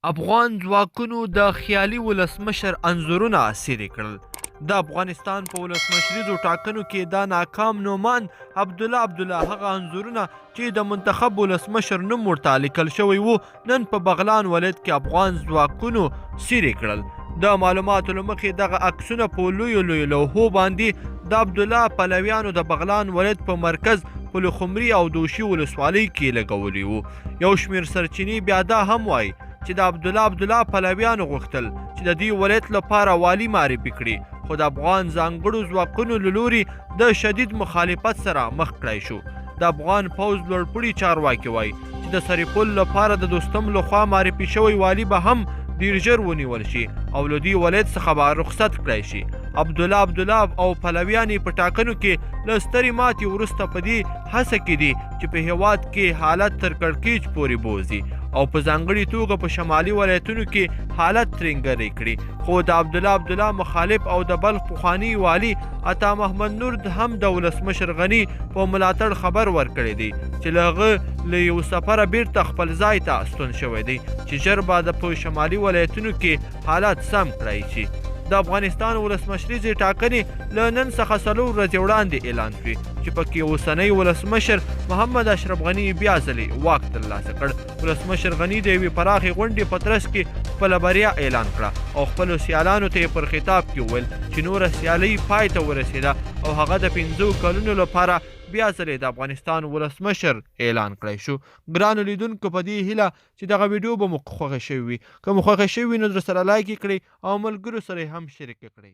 افغان ځواکونو د خیالي ولسمشر انځورونه څیرې کړل. د افغانستان په ولسمشریزو ټاکنو کې دا ناکام نومان عبدالله هغه انځورونه چې د منتخب ولسمشر نوم ورته لیکل شوی و نن په بغلان ولایت کې افغان ځواکونو څیرې کړل. د معلوماتو له مخې دغه عکسونه په لویو لوحو باندې د عبدالله پلویانو د بغلان ولایت په مرکز پل خمري او دوشي ولسوالۍ کې لګولي وو. یو شمېر سرچینې بیا دا هم وایي چې د عبدالله پلویانو غوښتل چې د دې ولایت لپاره والي معرفي کړي، خو د افغان ځانګړو ځواکونو له لوري د شدید مخالفت سره مخ کړی شو. د افغان پوځ لوړپوړي چارواکي وایي چې د سرپل لپاره د دوستم لخوا معرفي شوی والي به هم ډیر ژر ونیول شي او له دې ولایت څخه به رخصت کړی شي. عبدالله او پلویان یې په ټاکنو کې له سترې ماتې وروسته په دې هڅه کې دي چې په هېواد کې حالت تر کړکېچ پورې بوځي او په ځانګړې توګه په شمالي ولایتونو کې حالت ترنګری کړي. خو د عبدالله مخالف او د بلخ پخواني والي عطا محمد نور هم د ولسمشر غني په ملاتړ خبر ورکړی دی چې له هغه له یو سفره بیرته خپل ځای ته ستون شوی دی چې ژر به په شمالي ولایتونو کې حالات سم کړی شي. د افغانستان ولسمشریزې ټاکنې له نن څخه 4 ورځې وړاندې اعلان کړي چې پکې اوسنی ولسمشر محمد اشرف غني بیا ځلې واک ترلاسه کړ. ولسمشر غني د یوې پراخې غونډې په ترڅ کې خپله بریا اعلان کړه او خپلو سیالانو ته یې پر خطاب کې وویل چې نوره سیالۍ پای ته ورسېده او هغه د 15 کلونو لپاره بیا ځلې د افغانستان ولسمشر اعلان کړی شو. ګرانو لیدونکو، په دې هیله چې دغه ویډیو به مو خوښه شوې وي. که مو خوښه شوې وي نو درسره لایک یې کړئ او ملګرو سره یې هم شریک کړئ.